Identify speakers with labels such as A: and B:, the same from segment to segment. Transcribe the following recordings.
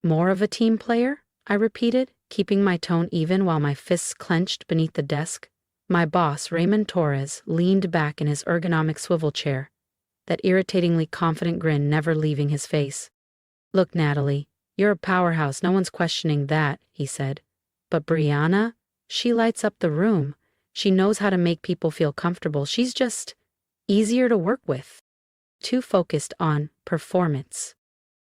A: More of a team player? I repeated, keeping my tone even while my fists clenched beneath the desk. My boss, Raymond Torres, leaned back in his ergonomic swivel chair, that irritatingly confident grin never leaving his face. Look, Natalie, you're a powerhouse, no one's questioning that, he said. But Brianna, she lights up the room. She knows how to make people feel comfortable. She's just easier to work with. Too focused on performance.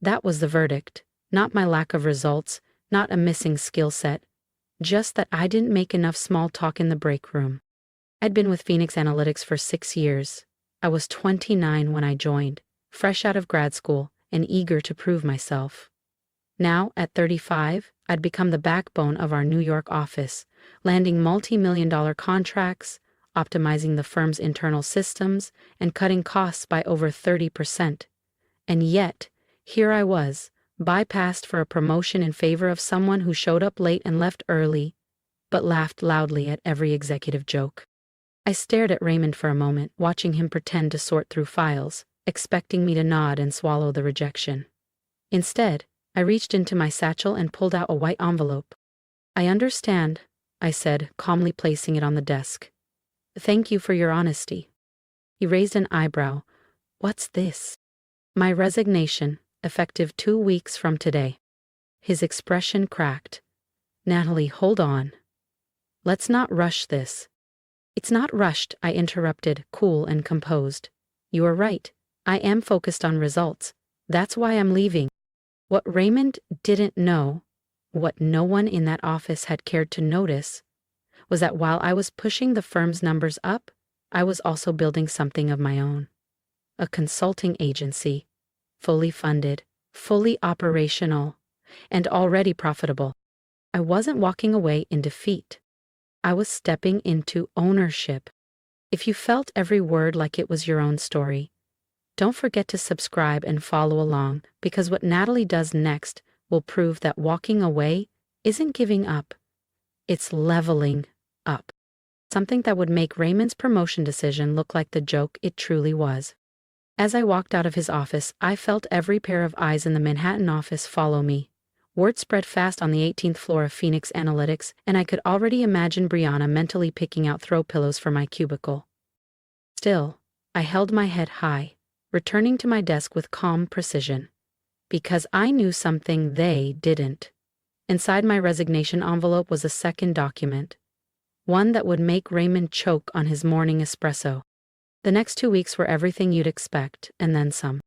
A: That was the verdict, not my lack of results, not a missing skill set, just that I didn't make enough small talk in the break room. I'd been with Phoenix Analytics for 6 years. I was 29 when I joined, fresh out of grad school and eager to prove myself. Now, at 35, I'd become the backbone of our New York office, landing multi-million-dollar contracts, optimizing the firm's internal systems, and cutting costs by over 30%. And yet, here I was, bypassed for a promotion in favor of someone who showed up late and left early, but laughed loudly at every executive joke. I stared at Raymond for a moment, watching him pretend to sort through files, expecting me to nod and swallow the rejection. Instead, I reached into my satchel and pulled out a white envelope. I understand, I said, calmly placing it on the desk. Thank you for your honesty. He raised an eyebrow. What's this? My resignation, effective 2 weeks from today. His expression cracked. Natalie, hold on. Let's not rush this. It's not rushed, I interrupted, cool and composed. You are right. I am focused on results. That's why I'm leaving. What Raymond didn't know, what no one in that office had cared to notice, was that while I was pushing the firm's numbers up, I was also building something of my own. A consulting agency, fully funded, fully operational, and already profitable. I wasn't walking away in defeat. I was stepping into ownership. If you felt every word like it was your own story, don't forget to subscribe and follow along, because what Natalie does next will prove that walking away isn't giving up. It's leveling up. Something that would make Raymond's promotion decision look like the joke it truly was. As I walked out of his office, I felt every pair of eyes in the Manhattan office follow me. Word spread fast on the 18th floor of Phoenix Analytics, and I could already imagine Brianna mentally picking out throw pillows for my cubicle. Still, I held my head high, returning to my desk with calm precision. Because I knew something they didn't. Inside my resignation envelope was a second document. One that would make Raymond choke on his morning espresso. The next 2 weeks were everything you'd expect, and then some.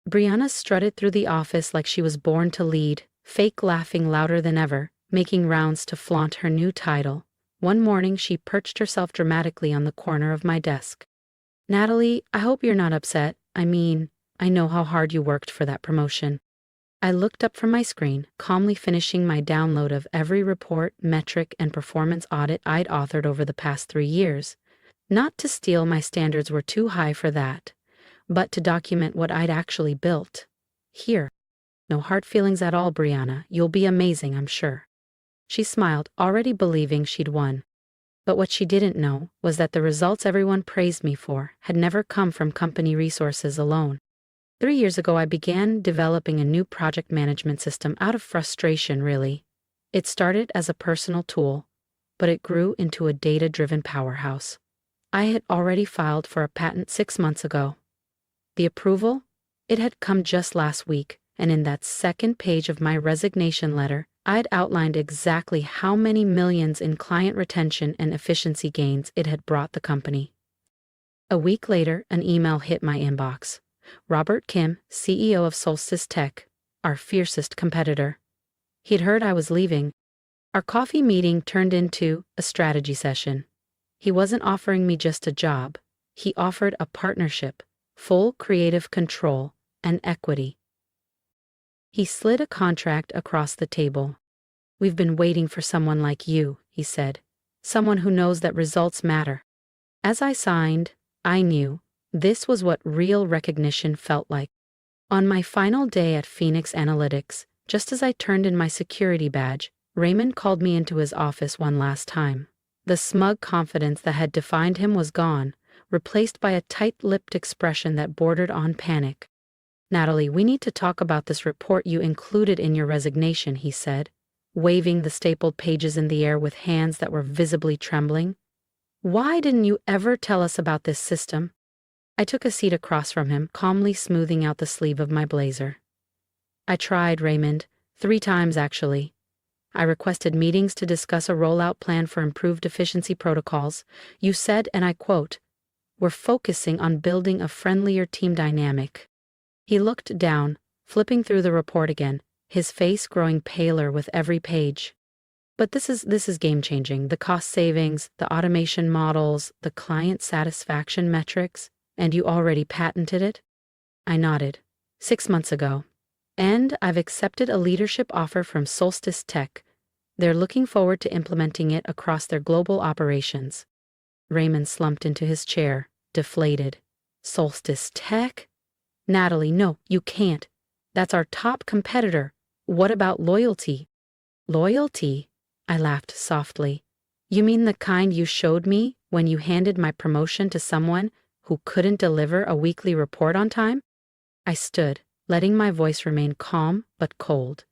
A: Brianna strutted through the office like she was born to lead, fake laughing louder than ever, making rounds to flaunt her new title. One morning she perched herself dramatically on the corner of my desk. Natalie, I hope you're not upset. I mean, I know how hard you worked for that promotion. I looked up from my screen, calmly finishing my download of every report, metric, and performance audit I'd authored over the past 3 years. Not to steal, my standards were too high for that, but to document what I'd actually built. Here. No hard feelings at all, Brianna. You'll be amazing, I'm sure. She smiled, already believing she'd won. But what she didn't know was that the results everyone praised me for had never come from company resources alone. 3 years ago, I began developing a new project management system out of frustration, really. It started as a personal tool, but it grew into a data-driven powerhouse. I had already filed for a patent 6 months ago. The approval? It had come just last week, and in that second page of my resignation letter, I'd outlined exactly how many millions in client retention and efficiency gains it had brought the company. A week later, an email hit my inbox. Robert Kim, CEO of Solstice Tech, our fiercest competitor. He'd heard I was leaving. Our coffee meeting turned into a strategy session. He wasn't offering me just a job. He offered a partnership, full creative control, and equity. He slid a contract across the table. We've been waiting for someone like you, he said. Someone who knows that results matter. As I signed, I knew this was what real recognition felt like. On my final day at Phoenix Analytics, just as I turned in my security badge, Raymond called me into his office one last time. The smug confidence that had defined him was gone, replaced by a tight-lipped expression that bordered on panic. Natalie, we need to talk about this report you included in your resignation, he said, waving the stapled pages in the air with hands that were visibly trembling. Why didn't you ever tell us about this system? I took a seat across from him, calmly smoothing out the sleeve of my blazer. I tried, Raymond, 3 times actually. I requested meetings to discuss a rollout plan for improved efficiency protocols. You said, and I quote, "We're focusing on building a friendlier team dynamic." He looked down, flipping through the report again, his face growing paler with every page. But this is game-changing. The cost savings, the automation models, the client satisfaction metrics, and you already patented it? I nodded. 6 months ago. And I've accepted a leadership offer from Solstice Tech. They're looking forward to implementing it across their global operations. Raymond slumped into his chair, deflated. Solstice Tech? Natalie, no, you can't. That's our top competitor. What about loyalty? Loyalty? I laughed softly. You mean the kind you showed me when you handed my promotion to someone who couldn't deliver a weekly report on time? I stood, letting my voice remain calm but cold.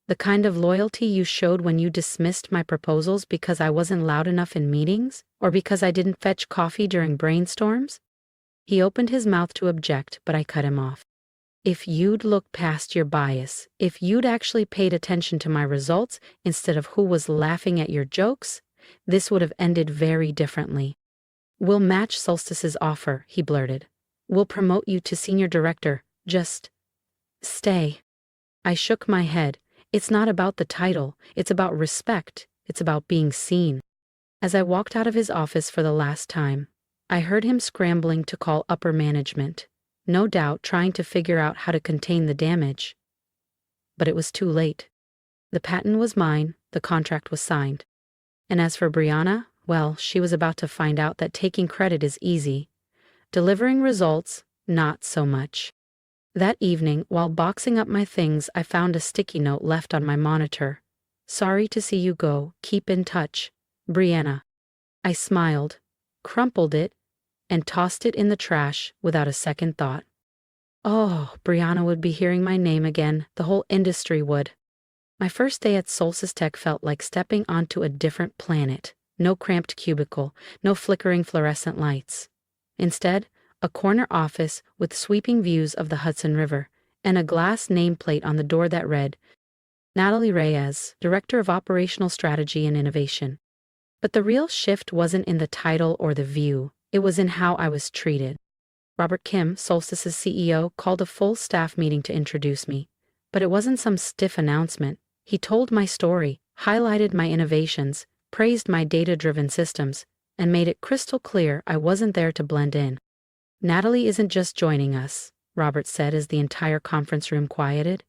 A: The kind of loyalty you showed when you dismissed my proposals because I wasn't loud enough in meetings, or because I didn't fetch coffee during brainstorms? He opened his mouth to object, but I cut him off. If you'd looked past your bias, if you'd actually paid attention to my results instead of who was laughing at your jokes, this would have ended very differently. We'll match Solstice's offer, he blurted. We'll promote you to senior director. Just stay. I shook my head. It's not about the title. It's about respect. It's about being seen. As I walked out of his office for the last time, I heard him scrambling to call upper management, no doubt trying to figure out how to contain the damage. But it was too late. The patent was mine, the contract was signed. And as for Brianna, well, she was about to find out that taking credit is easy. Delivering results, not so much. That evening, while boxing up my things, I found a sticky note left on my monitor. Sorry to see you go, keep in touch. Brianna. I smiled, crumpled it, and tossed it in the trash without a second thought. Oh, Brianna would be hearing my name again, the whole industry would. My first day at Solstice Tech felt like stepping onto a different planet. No cramped cubicle, no flickering fluorescent lights. Instead, a corner office with sweeping views of the Hudson River, and a glass nameplate on the door that read, Natalie Reyes, Director of Operational Strategy and Innovation. But the real shift wasn't in the title or the view, it was in how I was treated. Robert Kim, Solstice's CEO, called a full staff meeting to introduce me. But it wasn't some stiff announcement. He told my story, highlighted my innovations, praised my data-driven systems, and made it crystal clear I wasn't there to blend in. Natalie isn't just joining us, Robert said as the entire conference room quieted.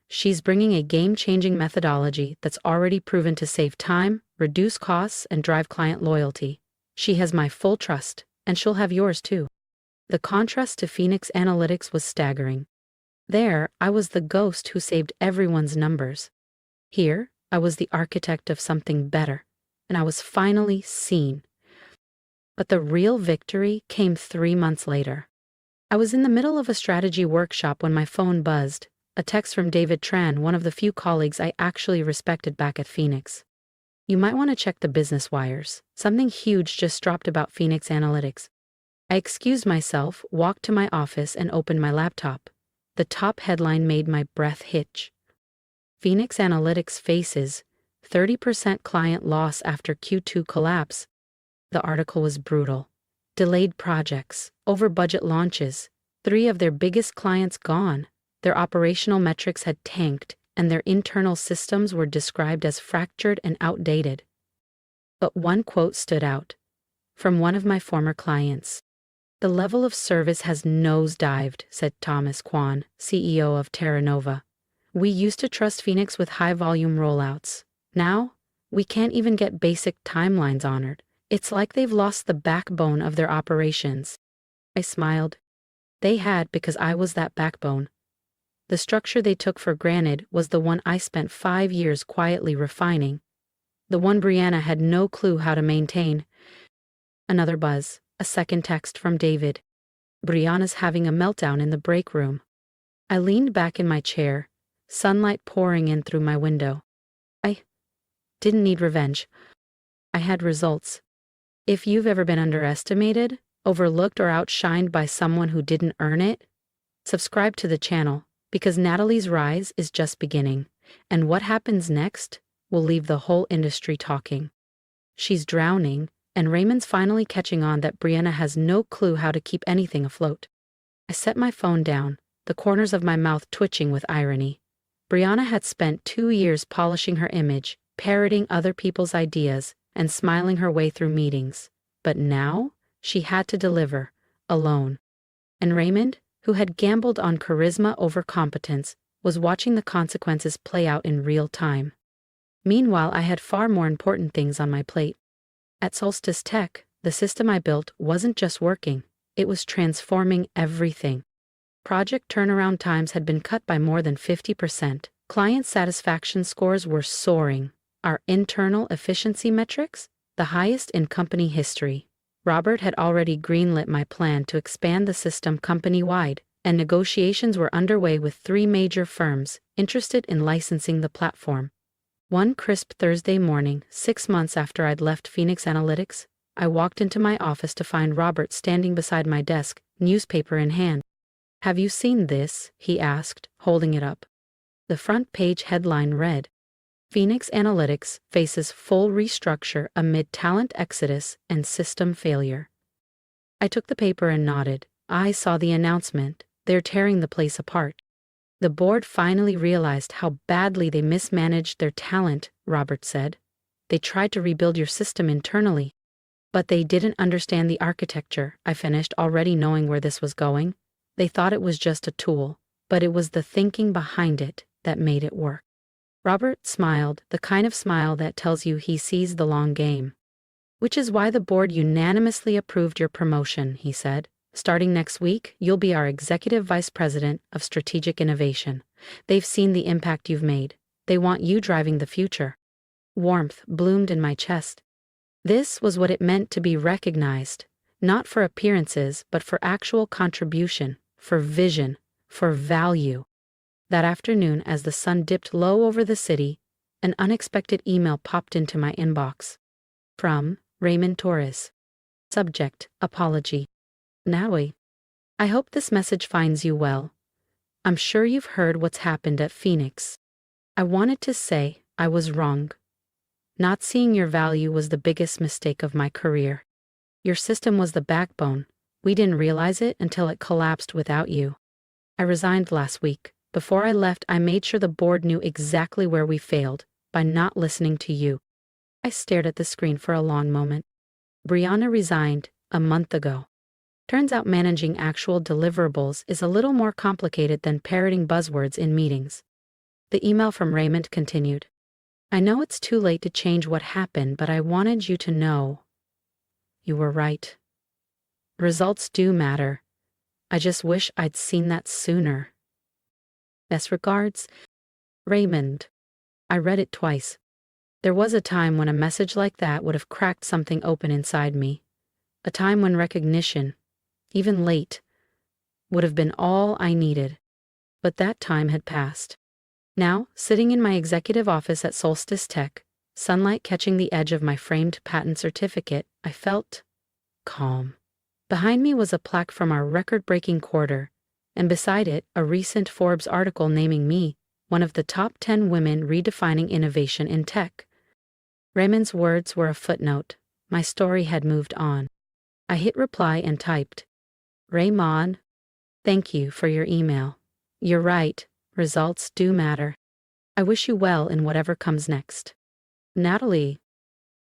A: She's bringing a game-changing methodology that's already proven to save time, reduce costs, and drive client loyalty. She has my full trust, and she'll have yours too. The contrast to Phoenix Analytics was staggering. There, I was the ghost who saved everyone's numbers. Here, I was the architect of something better, and I was finally seen. But the real victory came 3 months later. I was in the middle of a strategy workshop when my phone buzzed, a text from David Tran, one of the few colleagues I actually respected back at Phoenix. You might want to check the business wires. Something huge just dropped about Phoenix Analytics. I excused myself, walked to my office, and opened my laptop. The top headline made my breath hitch. Phoenix Analytics faces 30% client loss after Q2 collapse. The article was brutal. Delayed projects, over-budget launches, 3 of their biggest clients gone. Their operational metrics had tanked, and their internal systems were described as fractured and outdated. But one quote stood out. From one of my former clients. The level of service has nosedived, said Thomas Kwan, CEO of Terra Nova. We used to trust Phoenix with high-volume rollouts. Now, we can't even get basic timelines honored. It's like they've lost the backbone of their operations. I smiled. They had because I was that backbone. The structure they took for granted was the one I spent 5 years quietly refining. The one Brianna had no clue how to maintain. Another buzz, a second text from David. Brianna's having a meltdown in the break room. I leaned back in my chair, sunlight pouring in through my window. I didn't need revenge. I had results. If you've ever been underestimated, overlooked, or outshined by someone who didn't earn it, subscribe to the channel, because Natalie's rise is just beginning, and what happens next will leave the whole industry talking. She's drowning, and Raymond's finally catching on that Brianna has no clue how to keep anything afloat. I set my phone down, the corners of my mouth twitching with irony. Brianna had spent 2 years polishing her image, parroting other people's ideas, and smiling her way through meetings. But now, she had to deliver, alone. And Raymond, who had gambled on charisma over competence, was watching the consequences play out in real time. Meanwhile, I had far more important things on my plate. At Solstice Tech, the system I built wasn't just working, it was transforming everything. Project turnaround times had been cut by more than 50%. Client satisfaction scores were soaring. Our internal efficiency metrics, the highest in company history. Robert had already greenlit my plan to expand the system company-wide, and negotiations were underway with 3 major firms interested in licensing the platform. One crisp Thursday morning, 6 months after I'd left Phoenix Analytics, I walked into my office to find Robert standing beside my desk, newspaper in hand. "Have you seen this?" he asked, holding it up. The front page headline read, "Phoenix Analytics faces full restructure amid talent exodus and system failure." I took the paper and nodded. I saw the announcement. They're tearing the place apart. "The board finally realized how badly they mismanaged their talent," Robert said. "They tried to rebuild your system internally. But they didn't understand the architecture," I finished, already knowing where this was going. "They thought it was just a tool, but it was the thinking behind it that made it work." Robert smiled, the kind of smile that tells you he sees the long game. "Which is why the board unanimously approved your promotion," he said. "Starting next week, you'll be our Executive Vice President of Strategic Innovation. They've seen the impact you've made. They want you driving the future." Warmth bloomed in my chest. This was what it meant to be recognized, not for appearances, but for actual contribution, for vision, for value. That afternoon, as the sun dipped low over the city, an unexpected email popped into my inbox. From Raymond Torres. Subject: Apology. "Natalie, I hope this message finds you well. I'm sure you've heard what's happened at Phoenix. I wanted to say I was wrong. Not seeing your value was the biggest mistake of my career. Your system was the backbone. We didn't realize it until it collapsed without you. I resigned last week. Before I left, I made sure the board knew exactly where we failed, by not listening to you." I stared at the screen for a long moment. Brianna resigned a month ago. Turns out managing actual deliverables is a little more complicated than parroting buzzwords in meetings. The email from Raymond continued. "I know it's too late to change what happened, but I wanted you to know you were right. Results do matter. I just wish I'd seen that sooner. Best regards, Raymond." I read it twice. There was a time when a message like that would have cracked something open inside me. A time when recognition, even late, would have been all I needed. But that time had passed. Now, sitting in my executive office at Solstice Tech, sunlight catching the edge of my framed patent certificate, I felt calm. Behind me was a plaque from our record-breaking quarter, and beside it, a recent Forbes article naming me one of the top 10 women redefining innovation in tech. Raymond's words were a footnote. My story had moved on. I hit reply and typed, "Raymond, thank you for your email. You're right, results do matter. I wish you well in whatever comes next. Natalie."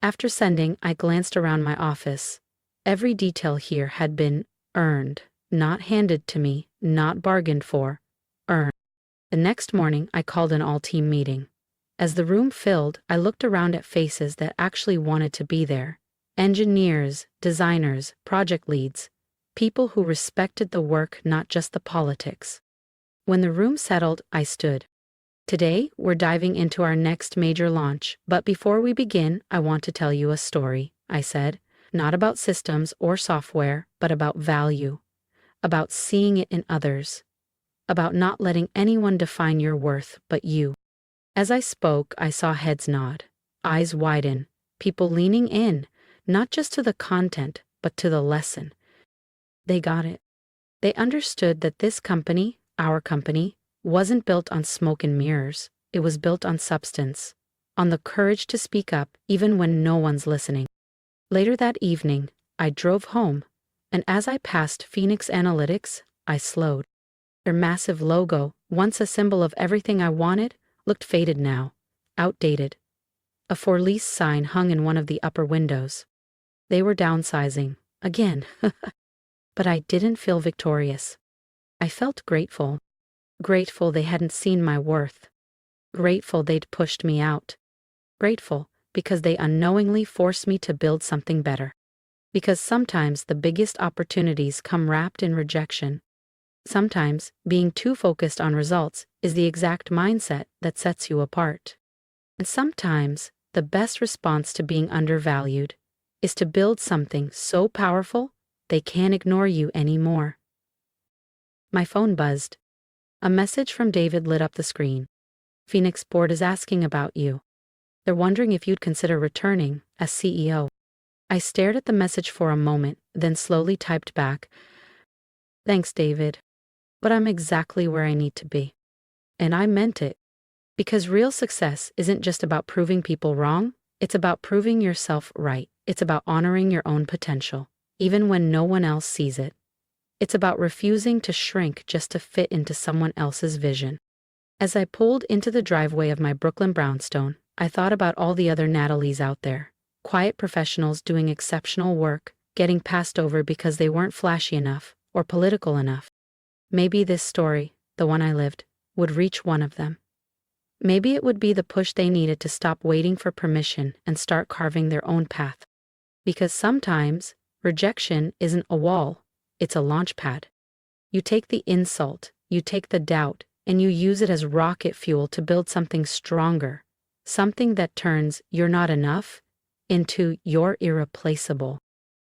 A: After sending, I glanced around my office. Every detail here had been earned, not handed to me, not bargained for, earned. The next morning, I called an all-team meeting. As the room filled, I looked around at faces that actually wanted to be there. Engineers, designers, project leads, people who respected the work, not just the politics. When the room settled, I stood. "Today, we're diving into our next major launch, but before we begin, I want to tell you a story," I said. "Not about systems or software, but about value. About seeing it in others. about not letting anyone define your worth but you. As I spoke, I saw heads nod, eyes widen, people leaning in, not just to the content, but to the lesson. They got it. They understood that this company, our company, wasn't built on smoke and mirrors. It was built on substance, on the courage to speak up even when no one's listening. Later that evening, I drove home, and as I passed Phoenix Analytics, I slowed. Their massive logo, once a symbol of everything I wanted, looked faded now, outdated. A for lease sign hung in one of the upper windows. They were downsizing, again. But I didn't feel victorious. I felt grateful. Grateful they hadn't seen my worth. Grateful they'd pushed me out. Grateful because they unknowingly forced me to build something better. Because sometimes the biggest opportunities come wrapped in rejection. Sometimes being too focused on results is the exact mindset that sets you apart. And sometimes the best response to being undervalued is to build something so powerful they can't ignore you anymore. My phone buzzed. A message from David lit up the screen. Phoenix Board is asking about you. They're wondering if you'd consider returning as CEO. I stared at the message for a moment, then slowly typed back, "Thanks, David, but I'm exactly where I need to be." And I meant it. Because real success isn't just about proving people wrong, it's about proving yourself right. It's about honoring your own potential, even when no one else sees it. It's about refusing to shrink just to fit into someone else's vision. As I pulled into the driveway of my Brooklyn brownstone, I thought about all the other Natalies out there, quiet professionals doing exceptional work, getting passed over because they weren't flashy enough or political enough. Maybe this story, the one I lived, would reach one of them. Maybe it would be the push they needed to stop waiting for permission and start carving their own path. Because sometimes, rejection isn't a wall, it's a launch pad. You take the insult, you take the doubt, and you use it as rocket fuel to build something stronger, something that turns "you're not enough" into "you're irreplaceable."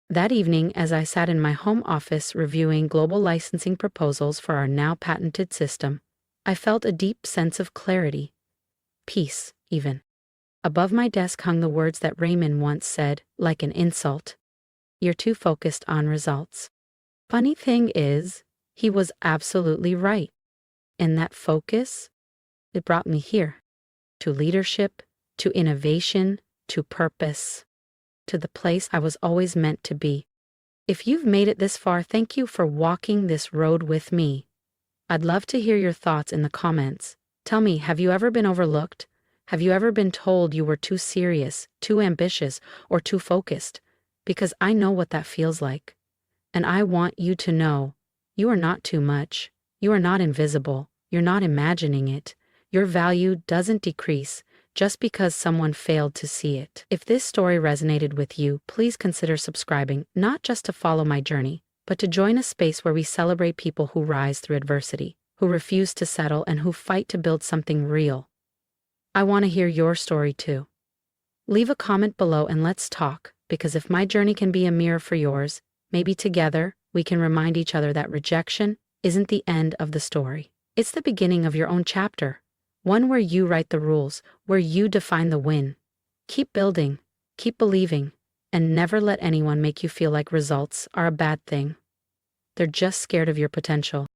A: That evening, as I sat in my home office reviewing global licensing proposals for our now patented system, I felt a deep sense of clarity. Peace, even. Above my desk hung the words that Raymond once said, like an insult. "You're too focused on results." Funny thing is, he was absolutely right. And that focus, it brought me here. To leadership, to innovation, to purpose, to the place I was always meant to be. If you've made it this far, thank you for walking this road with me. I'd love to hear your thoughts in the comments. Tell me, have you ever been overlooked? Have you ever been told you were too serious, too ambitious, or too focused? Because I know what that feels like. And I want you to know, you are not too much. You are not invisible. You're not imagining it. Your value doesn't decrease just because someone failed to see it. If this story resonated with you, please consider subscribing, not just to follow my journey, but to join a space where we celebrate people who rise through adversity, who refuse to settle, and who fight to build something real. I want to hear your story too. Leave a comment below and let's talk, because if my journey can be a mirror for yours, maybe together we can remind each other that rejection isn't the end of the story. It's the beginning of your own chapter, one where you write the rules, where you define the win. Keep building, keep believing, and never let anyone make you feel like results are a bad thing. They're just scared of your potential.